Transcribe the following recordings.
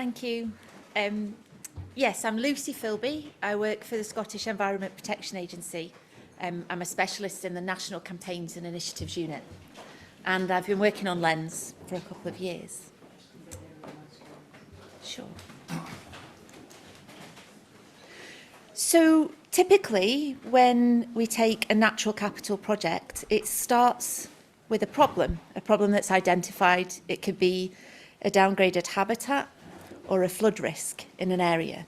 Thank you. Yes, I'm Lucy Filby. I work for the Scottish Environment Protection Agency. I'm a specialist in the National Campaigns and Initiatives Unit. And I've been working on LENs for a couple of years. Sure. So typically, when we take a natural capital project, it starts with a problem that's identified. It could be a downgraded habitat or a flood risk in an area.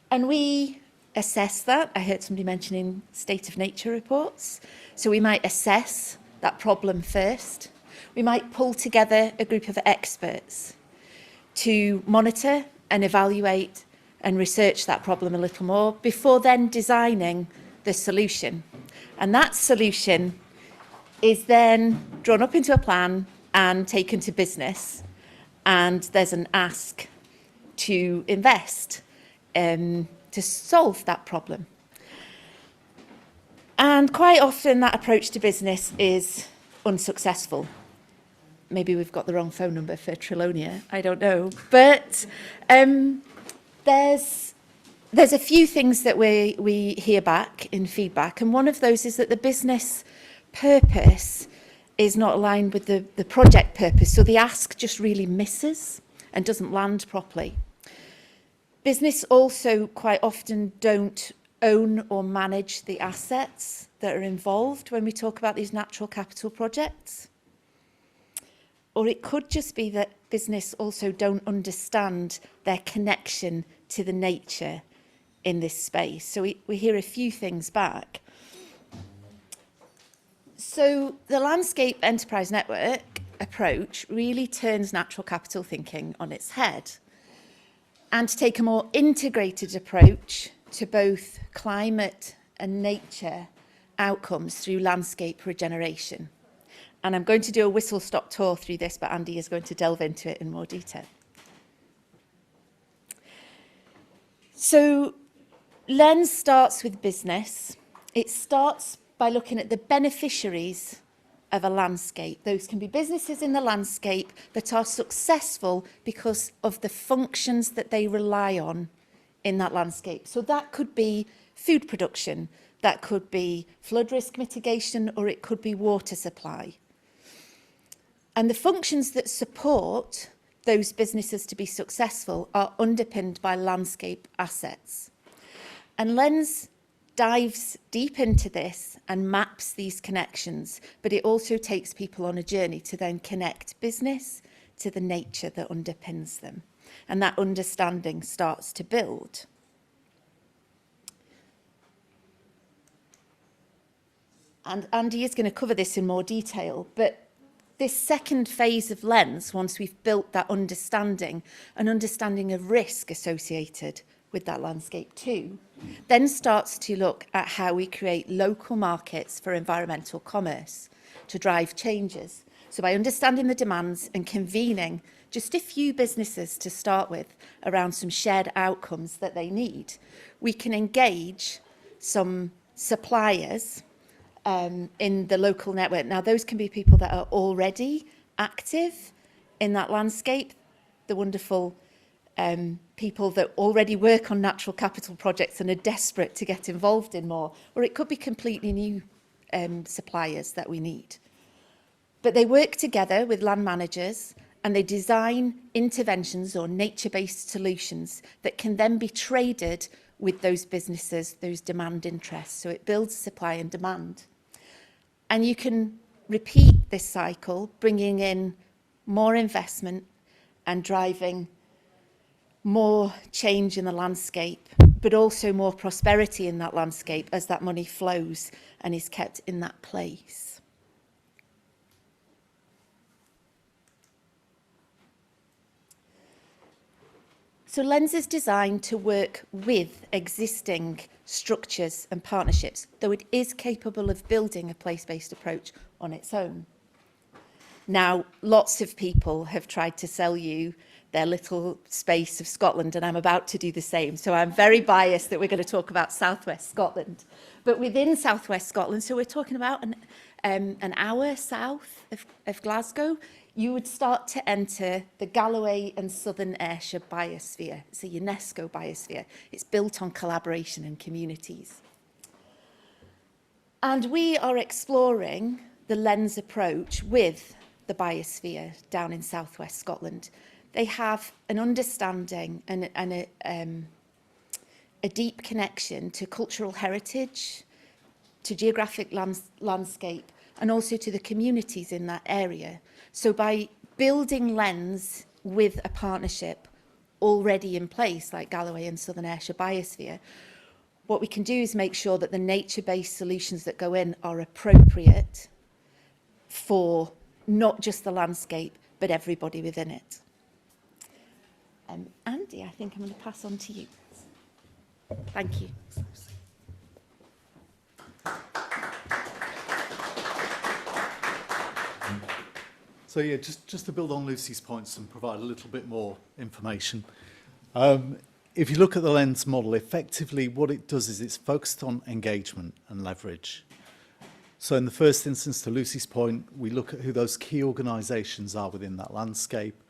And we assess that. I heard somebody mentioning state of nature reports. So we might assess that problem first. We might pull together a group of experts to monitor and evaluate and research that problem a little more before then designing the solution. And that solution is then drawn up into a plan and taken to business. And there's an ask to invest to solve that problem. And quite often that approach to business is unsuccessful. Maybe we've got the wrong phone number for Trilonia, I don't know. But there's a few things that we hear back in feedback, and one of those is that the business purpose is not aligned with the project purpose, so the ask just really misses and doesn't land properly. Business also quite often don't own or manage the assets that are involved when we talk about these natural capital projects. Or it could just be that business also don't understand their connection to the nature in this space. So we hear a few things back. So the Landscape Enterprise Network approach really turns natural capital thinking on its head, and to take a more integrated approach to both climate and nature outcomes through landscape regeneration. And I'm going to do a whistle-stop tour through this, but Andy is going to delve into it in more detail. So LEN starts with business. It starts by looking at the beneficiaries of a landscape. Those can be businesses in the landscape that are successful because of the functions that they rely on in that landscape. So that could be food production, that could be flood risk mitigation, or it could be water supply. And the functions that support those businesses to be successful are underpinned by landscape assets. And LEN's dives deep into this and maps these connections, but it also takes people on a journey to then connect business to the nature that underpins them. And that understanding starts to build. And Andy is going to cover this in more detail, but this second phase of LENs, once we've built that understanding, an understanding of risk associated with that landscape too, then starts to look at how we create local markets for environmental commerce to drive changes. So by understanding the demands and convening just a few businesses to start with around some shared outcomes that they need, we can engage some suppliers in the local network. Now, those can be people that are already active in that landscape, the wonderful people that already work on natural capital projects and are desperate to get involved in more, or it could be completely new suppliers that we need. But they work together with land managers and they design interventions or nature-based solutions that can then be traded with those businesses, those demand interests. So it builds supply and demand. And you can repeat this cycle, bringing in more investment and driving more change in the landscape, but also more prosperity in that landscape as that money flows and is kept in that place. So LENs is designed to work with existing structures and partnerships, though it is capable of building a place-based approach on its own. Now, lots of people have tried to sell you their little space of Scotland, and I'm about to do the same. So I'm very biased that we're going to talk about Southwest Scotland. But within Southwest Scotland, so we're talking about an hour south of Glasgow, you would start to enter the Galloway and Southern Ayrshire biosphere. It's a UNESCO biosphere. It's built on collaboration and communities. And we are exploring the LEN's approach with the biosphere down in southwest Scotland. They have an understanding and a deep connection to cultural heritage, to geographic landscape, and also to the communities in that area. So by building LENs with a partnership already in place, like Galloway and Southern Ayrshire biosphere, what we can do is make sure that the nature-based solutions that go in are appropriate for not just the landscape, but everybody within it. Andy, I think I'm going to pass on to you. Thank you. So yeah, just to build on Lucy's points and provide a little bit more information. If you look at the LEN's model, effectively what it does is it's focused on engagement and leverage. So in the first instance, to Lucy's point, we look at who those key organisations are within that landscape,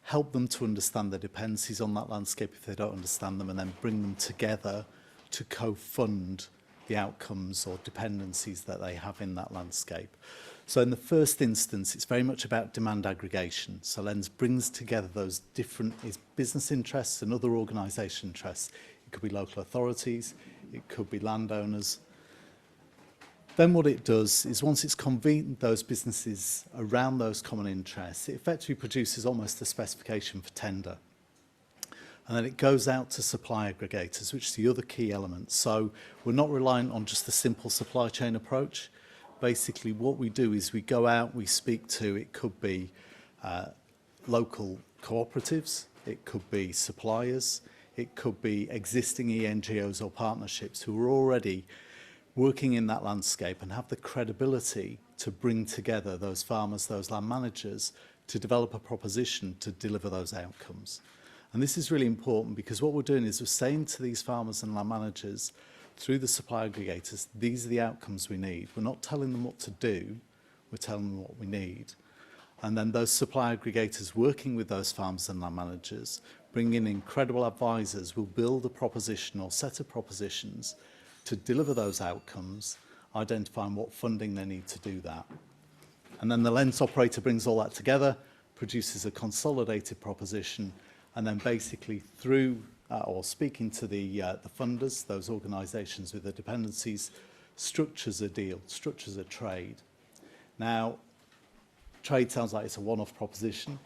help them to understand the dependencies on that landscape if they don't understand them, and then bring them together to co-fund the outcomes or dependencies that they have in that landscape. So in the first instance, it's very much about demand aggregation. So LENS brings together those different business interests and other organisation interests. It could be local authorities, it could be landowners. Then what it does is once it's convened those businesses around those common interests, it effectively produces almost a specification for tender. And then it goes out to supply aggregators, which is the other key element. So we're not reliant on just a simple supply chain approach. Basically, what we do is we go out, we speak to, it could be local cooperatives, it could be suppliers, it could be existing ENGOs or partnerships who are already working in that landscape and have the credibility to bring together those farmers, those land managers, to develop a proposition to deliver those outcomes. And this is really important because what we're doing is we're saying to these farmers and land managers, through the supply aggregators, these are the outcomes we need. We're not telling them what to do, we're telling them what we need. And then those supply aggregators working with those farmers and land managers, bring in incredible advisors, will build a proposition or set of propositions to deliver those outcomes, identifying what funding they need to do that. And then the LENS operator brings all that together, produces a consolidated proposition, and then basically through or speaking to the funders, those organisations with the dependencies, structures a deal, structures a trade. Now, trade sounds like it's a one-off proposition,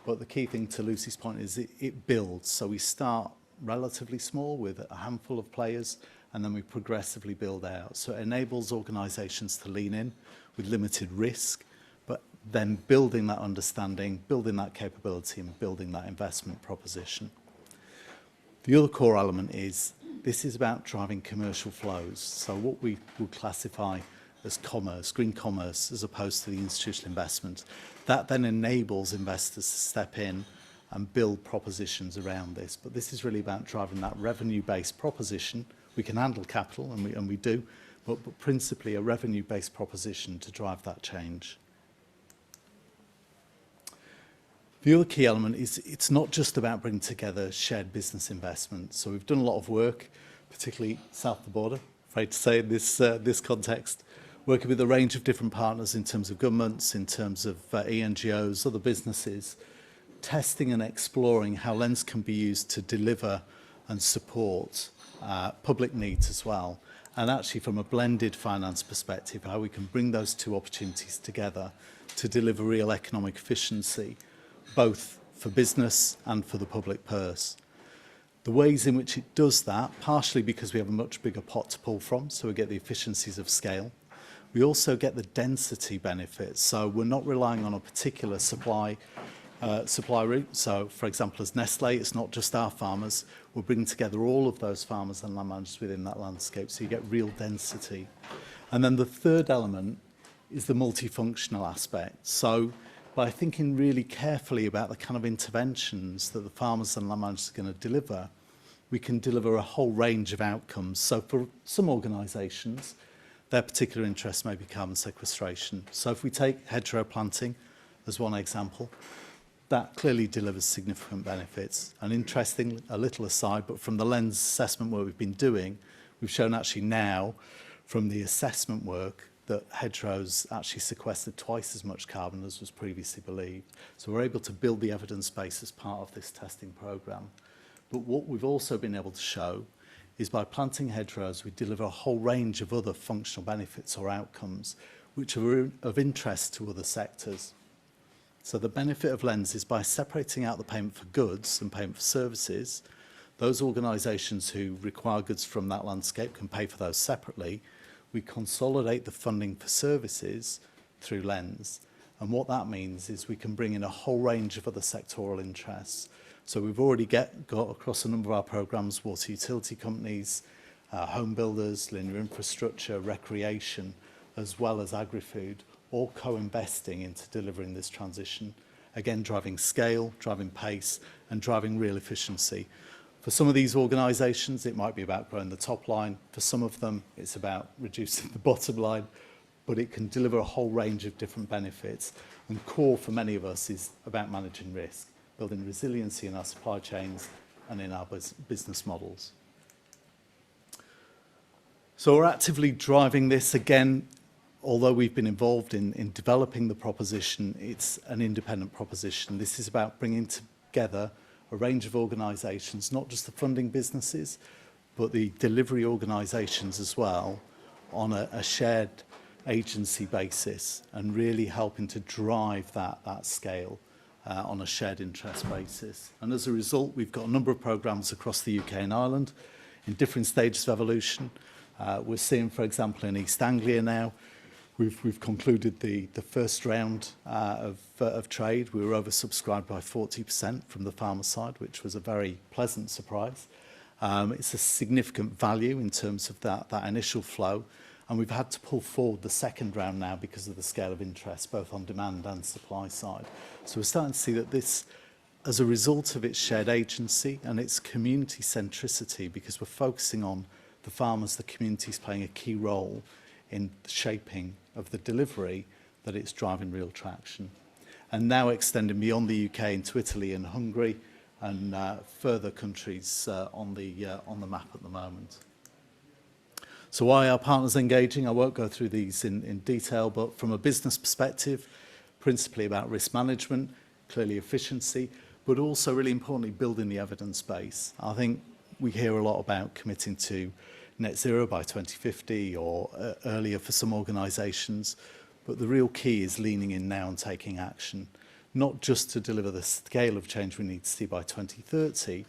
but the key thing to Lucy's point is it builds. So we start relatively small with a handful of players, and then we progressively build out. So it enables organisations to lean in with limited risk, but then building that understanding, building that capability, and building that investment proposition. The other core element is this is about driving commercial flows. So what we would classify as commerce, green commerce, as opposed to the institutional investment, that then enables investors to step in and build propositions around this. But this is really about driving that revenue-based proposition. We can handle capital, and we do, but principally a revenue-based proposition to drive that change. The other key element is it's not just about bringing together shared business investments. So we've done a lot of work, particularly south of the border, afraid to say in this context, working with a range of different partners in terms of governments, in terms of ENGOs, other businesses, testing and exploring how LENS can be used to deliver and support public needs as well. And actually from a blended finance perspective, how we can bring those two opportunities together to deliver real economic efficiency, both for business and for the public purse. The ways in which it does that, partially because we have a much bigger pot to pull from, so we get the efficiencies of scale. We also get the density benefits, so we're not relying on a particular supply route. So, for example, as Nestlé, it's not just our farmers. We're bringing together all of those farmers and land managers within that landscape, so you get real density. And then the third element is the multifunctional aspect. So by thinking really carefully about the kind of interventions that the farmers and land managers are going to deliver, we can deliver a whole range of outcomes. So for some organisations, their particular interest may be carbon sequestration. So if we take hedgerow planting as one example, that clearly delivers significant benefits. And interestingly, a little aside, but from the LENS assessment work we've been doing, we've shown actually now from the assessment work that hedgerows actually sequestered twice as much carbon as was previously believed. So we're able to build the evidence base as part of this testing programme. But what we've also been able to show is by planting hedgerows, we deliver a whole range of other functional benefits or outcomes which are of interest to other sectors. So the benefit of LENS is by separating out the payment for goods and payment for services, those organisations who require goods from that landscape can pay for those separately. We consolidate the funding for services through LENS. And what that means is we can bring in a whole range of other sectoral interests. So we've already got across a number of our programmes, water utility companies, home builders, linear infrastructure, recreation, as well as agri-food, all co-investing into delivering this transition. Again, driving scale, driving pace, and driving real efficiency. For some of these organisations, it might be about growing the top line. For some of them, it's about reducing the bottom line, but it can deliver a whole range of different benefits. And core for many of us is about managing risk, building resiliency in our supply chains and in our business models. So we're actively driving this. Again, although we've been involved in developing the proposition, it's an independent proposition. This is about bringing together a range of organisations, not just the funding businesses, but the delivery organisations as well, on a shared agency basis, and really helping to drive that scale on a shared interest basis. And as a result, we've got a number of programmes across the UK and Ireland in different stages of evolution. We're seeing, for example, in East Anglia now, we've concluded the first round of trade. We were oversubscribed by 40% from the farmer side, which was a very pleasant surprise. It's a significant value in terms of that initial flow, and we've had to pull forward the second round now because of the scale of interest, both on demand and supply side. So we're starting to see that this, as a result of its shared agency and its community centricity, because we're focusing on the farmers, the communities playing a key role in the shaping of the delivery, that it's driving real traction. And now extending beyond the UK into Italy and Hungary and further countries on the map at the moment. So why are partners engaging? I won't go through these in detail, but from a business perspective, principally about risk management, clearly efficiency, but also really importantly, building the evidence base. I think we hear a lot about committing to net zero by 2050 or earlier for some organisations, but the real key is leaning in now and taking action, not just to deliver the scale of change we need to see by 2030,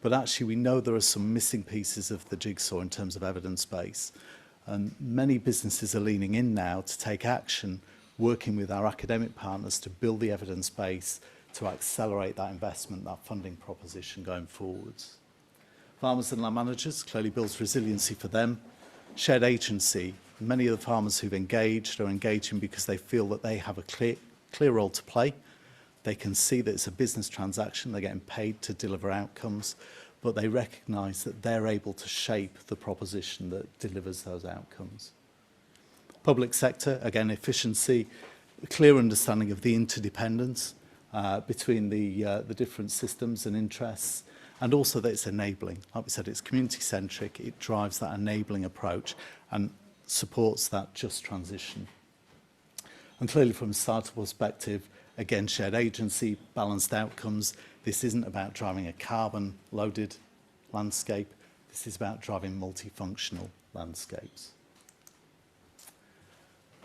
but actually we know there are some missing pieces of the jigsaw in terms of evidence base, and many businesses are leaning in now to take action, working with our academic partners to build the evidence base to accelerate that investment, that funding proposition going forwards. Farmers and land managers clearly builds resiliency for them. Shared agency, many of the farmers who've engaged are engaging because they feel that they have a clear role to play. They can see that it's a business transaction, they're getting paid to deliver outcomes, but they recognise that they're able to shape the proposition that delivers those outcomes. Public sector, again, efficiency, a clear understanding of the interdependence between the different systems and interests, and also that it's enabling. Like we said, it's community-centric, it drives that enabling approach and supports that just transition. And clearly from a startup perspective, again, shared agency, balanced outcomes. This isn't about driving a carbon-loaded landscape. This is about driving multifunctional landscapes.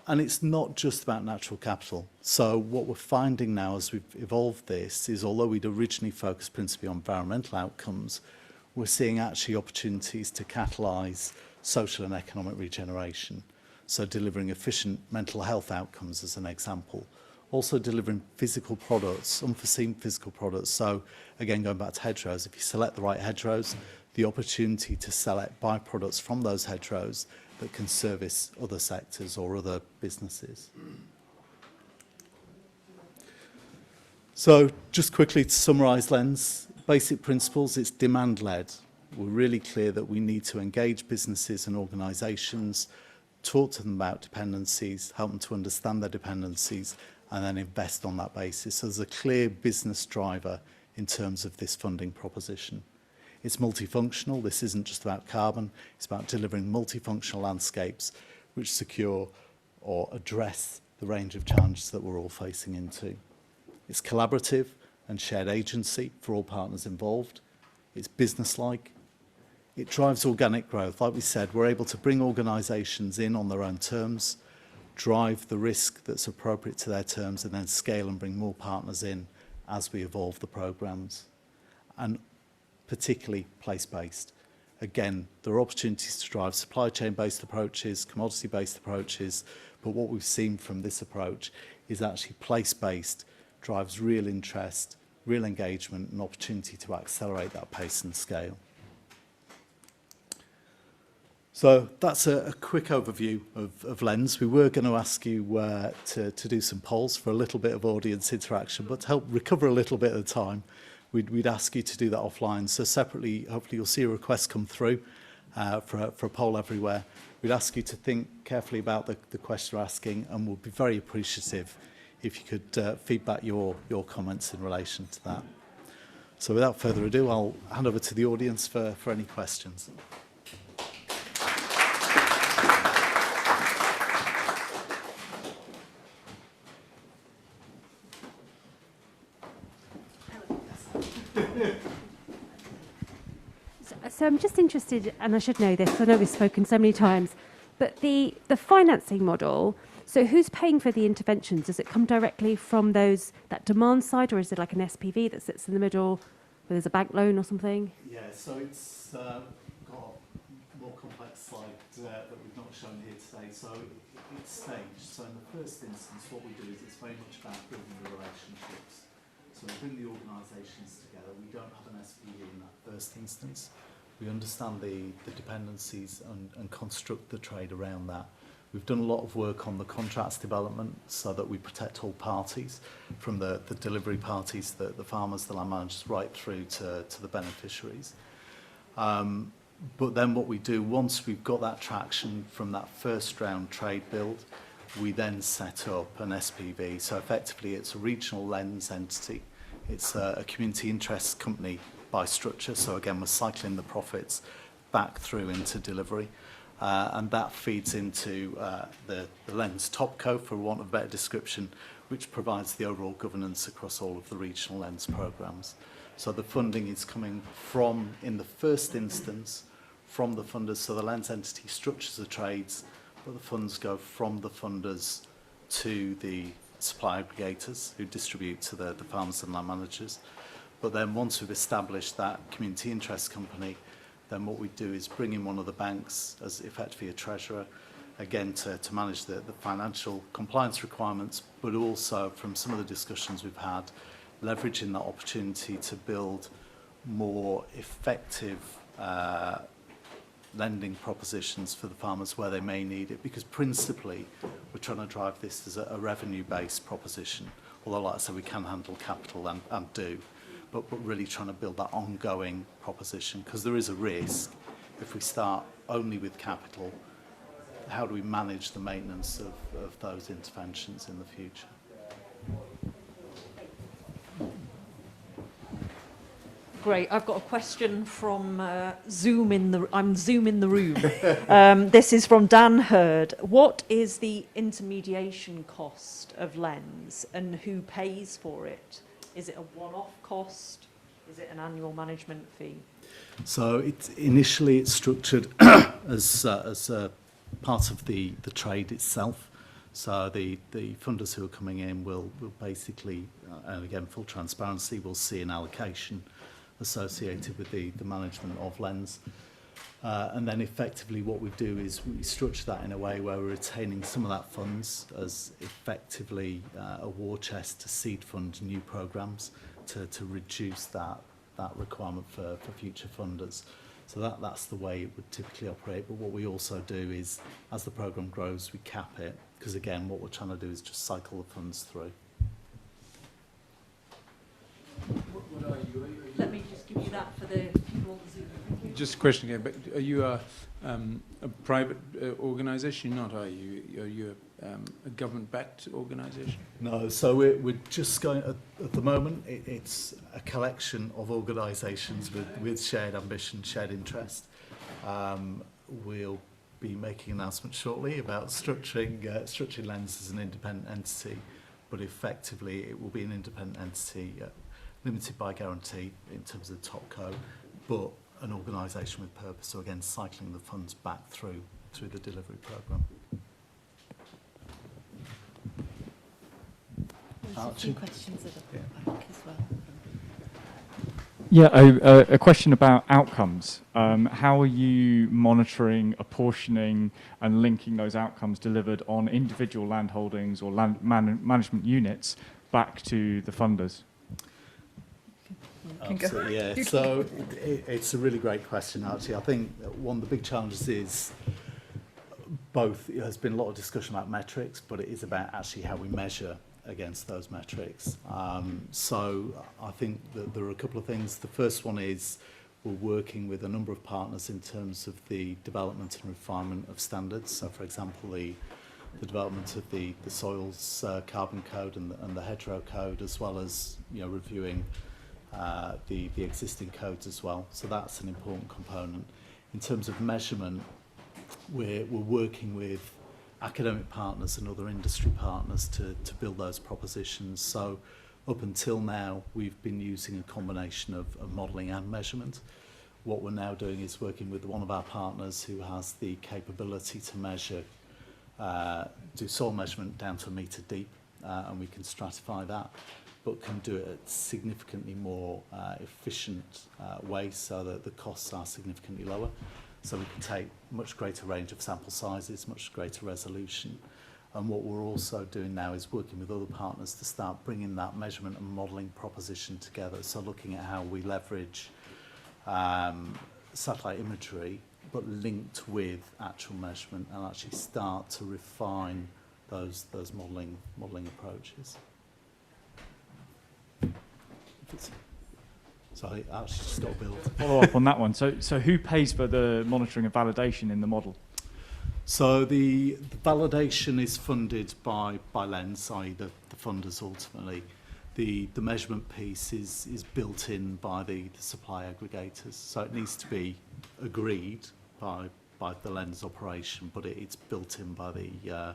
And it's not just about natural capital. So what we're finding now as we've evolved this is, although we'd originally focused principally on environmental outcomes, we're seeing actually opportunities to catalyse social and economic regeneration. So delivering efficient mental health outcomes as an example. Also delivering physical products, unforeseen physical products. So again, going back to hedgerows, if you select the right hedgerows, the opportunity to select byproducts from those hedgerows that can service other sectors or other businesses. So just quickly to summarise LEN's basic principles, it's demand-led. We're really clear that we need to engage businesses and organisations, talk to them about dependencies, help them to understand their dependencies, and then invest on that basis. So there's a clear business driver in terms of this funding proposition. It's multifunctional. This isn't just about carbon. It's about delivering multifunctional landscapes which secure or address the range of challenges that we're all facing into. It's collaborative and shared agency for all partners involved. It's business-like. It drives organic growth. Like we said, we're able to bring organisations in on their own terms, drive the risk that's appropriate to their terms, and then scale and bring more partners in as we evolve the programmes. And particularly place-based. Again, there are opportunities to drive supply chain-based approaches, commodity-based approaches, but what we've seen from this approach is actually place-based drives real interest, real engagement, and opportunity to accelerate that pace and scale. So that's a quick overview of LENs. We were going to ask you to do some polls for a little bit of audience interaction, but to help recover a little bit of the time, we'd ask you to do that offline. So separately, hopefully you'll see a request come through for a poll everywhere. We'd ask you to think carefully about the question we're asking, and we'll be very appreciative if you could feedback your comments in relation to that. So without further ado, I'll hand over to the audience for any questions. So I'm just interested, and I should know this, I know we've spoken so many times, but the financing model, so who's paying for the interventions? Does it come directly from that demand side, or is it like an SPV that sits in the middle where there's a bank loan or something? Yeah, so it's got a more complex slide that we've not shown here today. So it's staged. So in the first instance, what we do is it's very much about building the relationships. So we bring the organisations together. We don't have an SPV in that first instance. We understand the dependencies and construct the trade around that. We've done a lot of work on the contracts development so that we protect all parties, from the delivery parties, the farmers, the land managers, right through to the beneficiaries. But then what we do, once we've got that traction from that first round trade build, we then set up an SPV. So effectively it's a regional LENs entity. It's a community interest company by structure. So again, we're cycling the profits back through into delivery. And that feeds into the LENs Topco, for want of a better description, which provides the overall governance across all of the regional LENs programmes. So the funding is coming from, in the first instance, from the funders. So the LENs entity structures the trades, but the funds go from the funders to the supply aggregators who distribute to the farmers and land managers. But then once we've established that community interest company, then what we do is bring in one of the banks as effectively a treasurer, again to manage the financial compliance requirements, but also from some of the discussions we've had, leveraging that opportunity to build more effective lending propositions for the farmers where they may need it, because principally we're trying to drive this as a revenue-based proposition, although like I said, we can handle capital and do. But really trying to build that ongoing proposition, because there is a risk if we start only with capital. How do we manage the maintenance of those interventions in the future? Great. I've got a question from Zoom in the room. This is from Dan Hurd. What is the intermediation cost of LENs, and who pays for it? Is it a one-off cost? Is it an annual management fee? So initially it's structured as part of the trade itself. So the funders who are coming in will basically, and again full transparency, will see an allocation associated with the management of LENs. And then effectively what we do is we structure that in a way where we're retaining some of that funds as effectively a war chest to seed fund new programmes to reduce that requirement for future funders. So that's the way it would typically operate. But what we also do is, as the programme grows, we cap it, because again, what we're trying to do is just cycle the funds through. Let me just give you that for the people on the Zoom. Thank you. Just a question again, but are you a private organisation? Not, are you? Are you a government-backed organisation? No, so we're just going, at the moment, it's a collection of organisations with shared ambition, shared interest. We'll be making announcements shortly about structuring LENS as an independent entity, but effectively it will be an independent entity, limited by guarantee in terms of the top co, but an organisation with purpose. So again, cycling the funds back through the delivery programme. There's a few questions at the back as well. Yeah, a question about outcomes. How are you monitoring, apportioning and linking those outcomes delivered on individual land holdings or land management units back to the funders? Absolutely, yeah. So it's a really great question, actually. I think one of the big challenges is both, there's been a lot of discussion about metrics, but it is about actually how we measure against those metrics. So I think that there are a couple of things. The first one is we're working with a number of partners in terms of the development and refinement of standards. So for example, the development of the soils carbon code and the hedgerow code, as well as reviewing the existing codes as well. So that's an important component. In terms of measurement, we're working with academic partners and other industry partners to build those propositions. So up until now, we've been using a combination of modelling and measurement. What we're now doing is working with one of our partners who has the capability to measure, do soil measurement down to a metre deep, and we can stratify that, but can do it at significantly more efficient ways so that the costs are significantly lower. So we can take much greater range of sample sizes, much greater resolution. And what we're also doing now is working with other partners to start bringing that measurement and modelling proposition together. So looking at how we leverage satellite imagery, but linked with actual measurement, and actually start to refine those modelling approaches. So I actually just got to build. Follow up on that one. So who pays for the monitoring and validation in the model? So the validation is funded by LENS, i.e. the funders ultimately. The measurement piece is built in by the supply aggregators. So it needs to be agreed by the LENS operation, but it's built in by the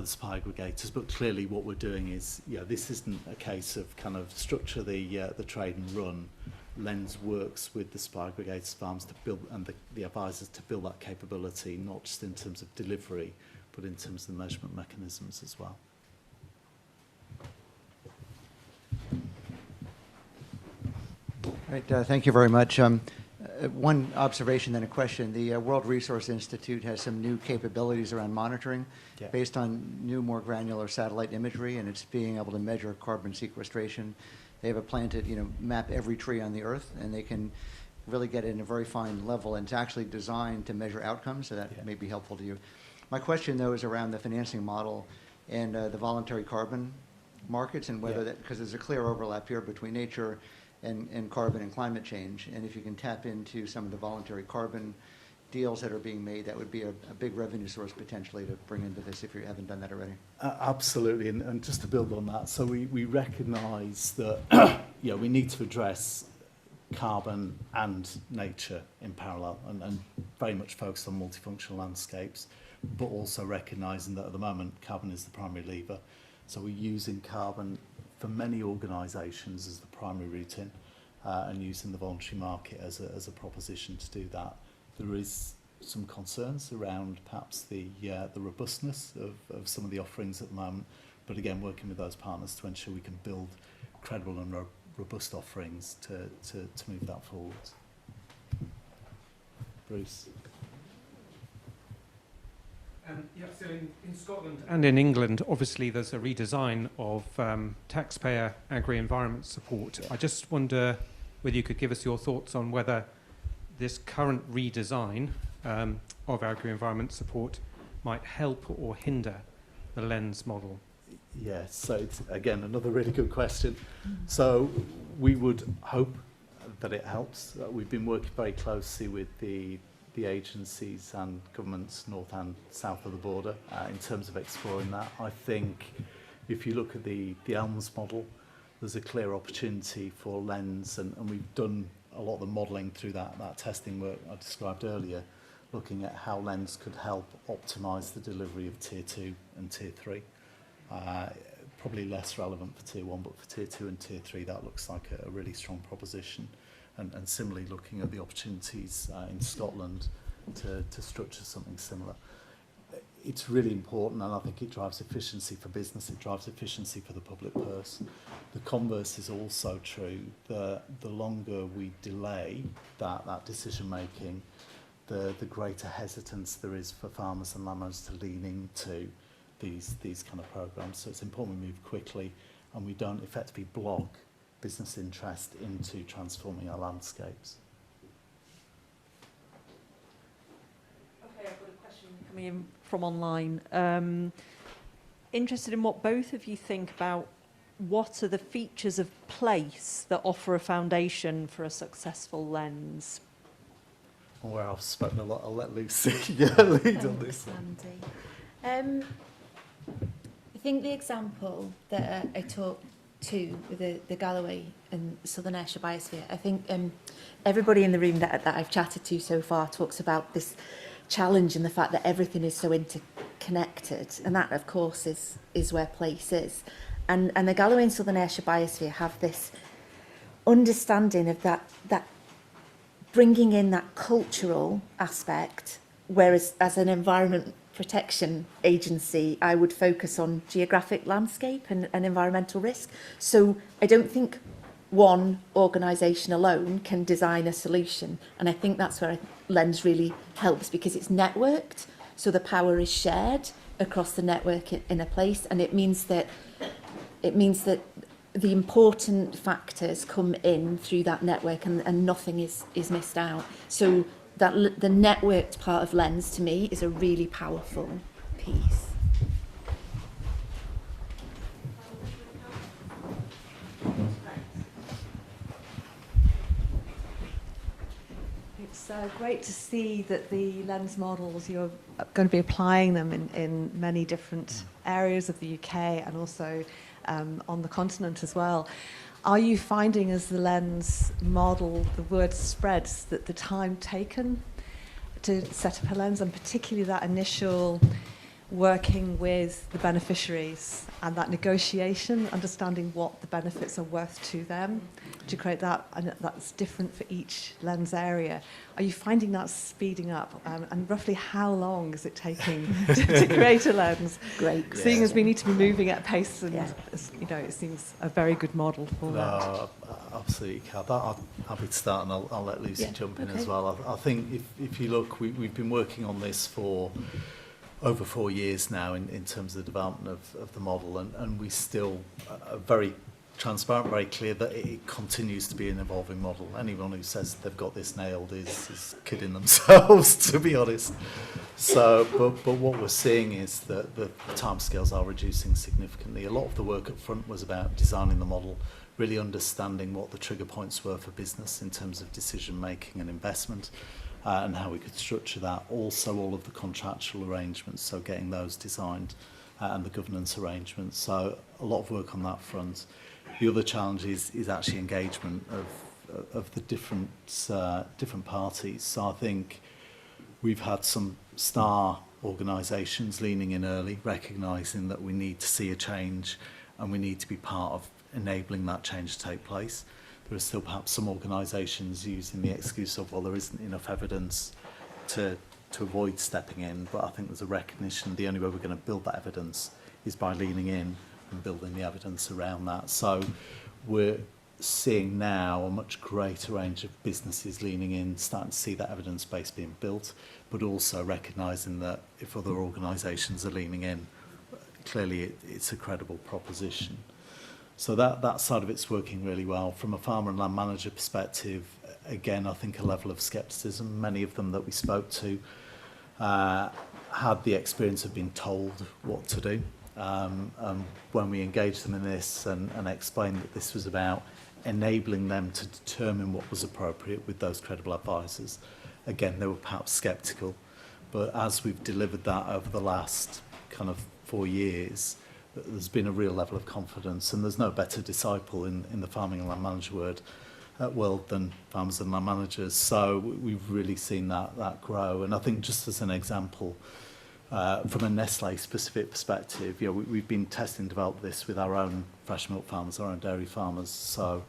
supply aggregators. But clearly what we're doing is, this isn't a case of kind of structure the trade and run. LENS works with the supply aggregators farms to build, and the advisors to build that capability, not just in terms of delivery, but in terms of the measurement mechanisms as well. Right, thank you very much. One observation, then a question. The World Resource Institute has some new capabilities around monitoring based on new, more granular satellite imagery, and it's being able to measure carbon sequestration. They have a plan to, map every tree on the Earth, and they can really get it in a very fine level, and it's actually designed to measure outcomes, so that may be helpful to you. My question, though, is around the financing model and the voluntary carbon markets, and whether that, because there's a clear overlap here between nature and carbon and climate change, and if you can tap into some of the voluntary carbon deals that are being made, that would be a big revenue source potentially to bring into this if you haven't done that already. Absolutely, and just to build on that, so we recognise that we need to address carbon and nature in parallel, and very much focused on multifunctional landscapes, but also recognising that at the moment carbon is the primary lever. So we're using carbon for many organisations as the primary route in, and using the voluntary market as a proposition to do that. There is some concerns around perhaps the robustness of some of the offerings at the moment, but again working with those partners to ensure we can build credible and robust offerings to move that forward. Bruce. So in Scotland and in England, obviously there's a redesign of taxpayer agri-environment support. I just wonder whether you could give us your thoughts on whether this current redesign of agri-environment support might help or hinder the LENS model. Yes, so it's, again, another really good question. So we would hope that it helps. We've been working very closely with the agencies and governments north and south of the border in terms of exploring that. I think if you look at the ELMS model, there's a clear opportunity for LENs, and we've done a lot of the modelling through that testing work I described earlier, looking at how LENs could help optimise the delivery of Tier 2 and Tier 3. Probably less relevant for Tier 1, but for Tier 2 and Tier 3, that looks like a really strong proposition. And similarly, looking at the opportunities in Scotland to structure something similar. It's really important, and I think it drives efficiency for business, it drives efficiency for the public purse. The converse is also true. The longer we delay that decision making, the greater hesitance there is for farmers and landlords to lean into these kind of programs. So it's important we move quickly and we don't effectively block business interest into transforming our landscapes. Okay, I've got a question coming in from online. Interested in what both of you think about what are the features of place that offer a foundation for a successful lens? Well, I've spoken a lot, I'll let Lucy lead on this one. Andy. I think the example that I talked to with the Galloway and Southern Ayrshire Biosphere, I think everybody in the room that I've chatted to so far talks about this challenge and the fact that everything is so interconnected, and that of course is where place is. And the Galloway and Southern Ayrshire Biosphere have this understanding of that bringing in that cultural aspect, whereas as an environment protection agency, I would focus on geographic landscape and environmental risk. So I don't think one organisation alone can design a solution. And I think that's where LENS really helps, because it's networked. So the power is shared across the network in a place. And it means that the important factors come in through that network and nothing is missed out. So that the networked part of LENS to me is a really powerful piece. It's great to see that the LENS models, you're going to be applying them in many different areas of the UK and also on the continent as well. Are you finding, as the LENS model, the word spreads, that the time taken to set up a LENS, and particularly that initial working with the beneficiaries and that negotiation, understanding what the benefits are worth to them, to create that, and that's different for each LENS area. Are you finding that speeding up? And roughly how long is it taking to create a LENS? Great. Seeing as we need to be moving at pace, and it seems a very good model for that. No, absolutely, Kath. I'm happy to start, and I'll let Lucy jump in as well. I think if you look, we've been working on this for over 4 years now in terms of the development of the model, and we still are very transparent, very clear that it continues to be an evolving model. Anyone who says they've got this nailed is kidding themselves, to be honest. So, but what we're seeing is that the timescales are reducing significantly. A lot of the work up front was about designing the model, really understanding what the trigger points were for business in terms of decision making and investment, and how we could structure that. Also, all of the contractual arrangements, so getting those designed, and the governance arrangements. So a lot of work on that front. The other challenge is actually engagement of the different parties. So I think we've had some star organisations leaning in early, recognising that we need to see a change and we need to be part of enabling that change to take place. There are still perhaps some organisations using the excuse of, well, there isn't enough evidence to avoid stepping in, but I think there's a recognition the only way we're going to build that evidence is by leaning in and building the evidence around that. So we're seeing now a much greater range of businesses leaning in, starting to see that evidence base being built, but also recognising that if other organisations are leaning in, clearly it's a credible proposition. So that side of it's working really well. From a farmer and land manager perspective, again, I think a level of scepticism. Many of them that we spoke to had the experience of being told what to do. When we engaged them in this and explained that this was about enabling them to determine what was appropriate with those credible advisors. Again, they were perhaps sceptical, but as we've delivered that over the last kind of 4 years, there's been a real level of confidence, and there's no better disciple in the farming and land manager world than farmers and land managers. So we've really seen that grow. And I think just as an example, from a Nestlé specific perspective, you know, we've been testing and developed this with our own fresh milk farmers, our own dairy farmers. So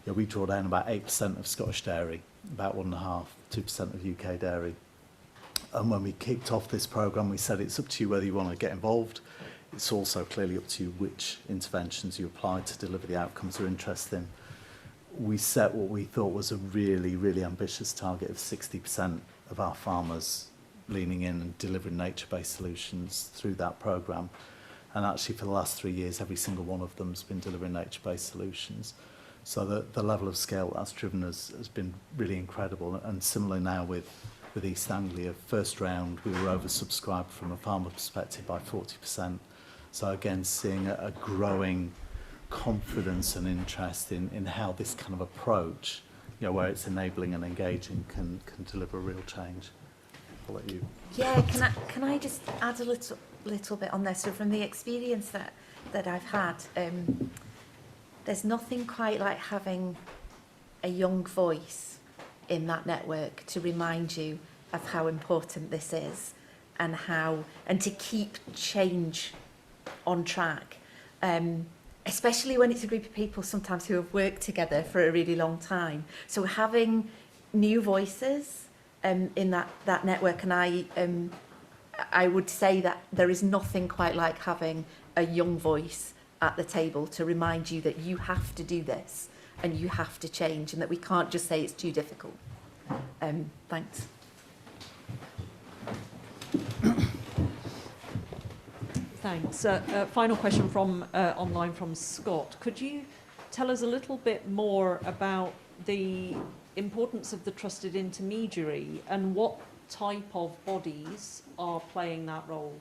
you know, we draw down about 8% of Scottish dairy, about 1.5%, 2% of UK dairy. And when we kicked off this programme, we said it's up to you whether you want to get involved. It's also clearly up to you which interventions you apply to deliver the outcomes you're interested in. We set what we thought was a really, really ambitious target of 60% of our farmers leaning in and delivering nature-based solutions through that programme. And actually for the last 3 years, every single one of them has been delivering nature-based solutions. So the level of scale that's driven has been really incredible. And similarly now with East Anglia, first round we were oversubscribed from a farmer perspective by 40%. So again, seeing a growing confidence and interest in how this kind of approach, you know, where it's enabling and engaging, can deliver real change. I'll let you. Yeah, can I just add a little bit on there? So from the experience that I've had, there's nothing quite like having a young voice in that network to remind you of how important this is and to keep change on track. Especially when it's a group of people sometimes who have worked together for a really long time. So having new voices in that network, and I would say that there is nothing quite like having a young voice at the table to remind you that you have to do this and you have to change, and that we can't just say it's too difficult. Thanks. Thanks. Final question from online from Scott. Could you tell us a little bit more about the importance of the trusted intermediary and what type of bodies are playing that role?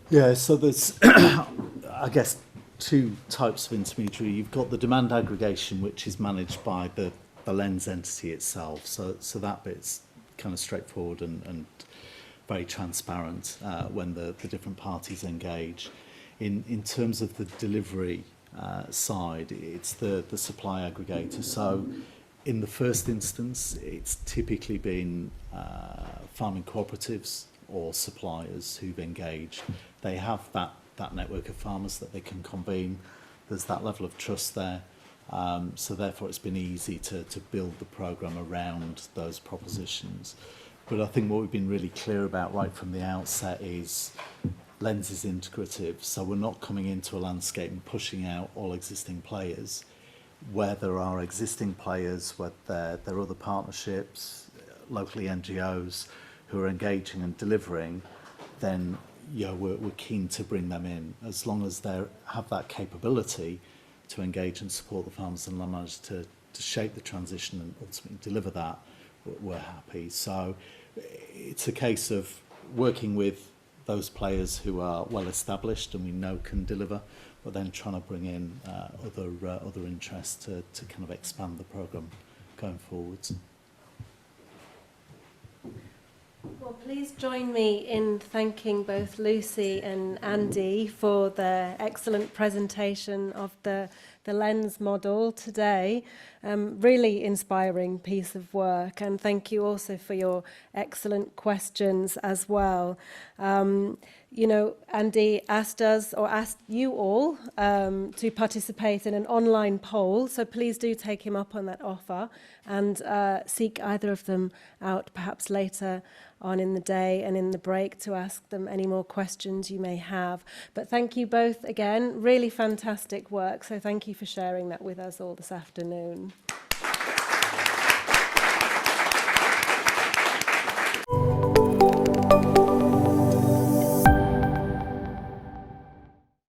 Yeah, so there's, I guess, 2 types of intermediary. You've got the demand aggregation, which is managed by the LEN's entity itself. So that bit's kind of straightforward and very transparent when the different parties engage. In terms of the delivery side, it's the supply aggregator. So in the first instance, it's typically been farming cooperatives or suppliers who've engaged. They have that network of farmers that they can convene. There's that level of trust there. So therefore it's been easy to build the programme around those propositions. But I think what we've been really clear about right from the outset is LEN's is integrative, so we're not coming into a landscape and pushing out all existing players. Where there are existing players, where there are other partnerships, locally NGOs who are engaging and delivering, then you know, we're keen to bring them in, as long as they have that capability to engage and support the farmers and land managers to shape the transition and ultimately deliver that. We're happy. So it's a case of working with those players who are well established and we know can deliver, but then trying to bring in other interests to kind of expand the programme going forwards. Well, please join me in thanking both Lucy and Andy for their excellent presentation of the LEN's model today. Really inspiring piece of work, and thank you also for your excellent questions as well. You know, Andy asked us, or asked you all, to participate in an online poll, so please do take him up on that offer and seek either of them out perhaps later on in the day and in the break to ask them any more questions you may have. But thank you both again, really fantastic work, so thank you for sharing that with us all this afternoon.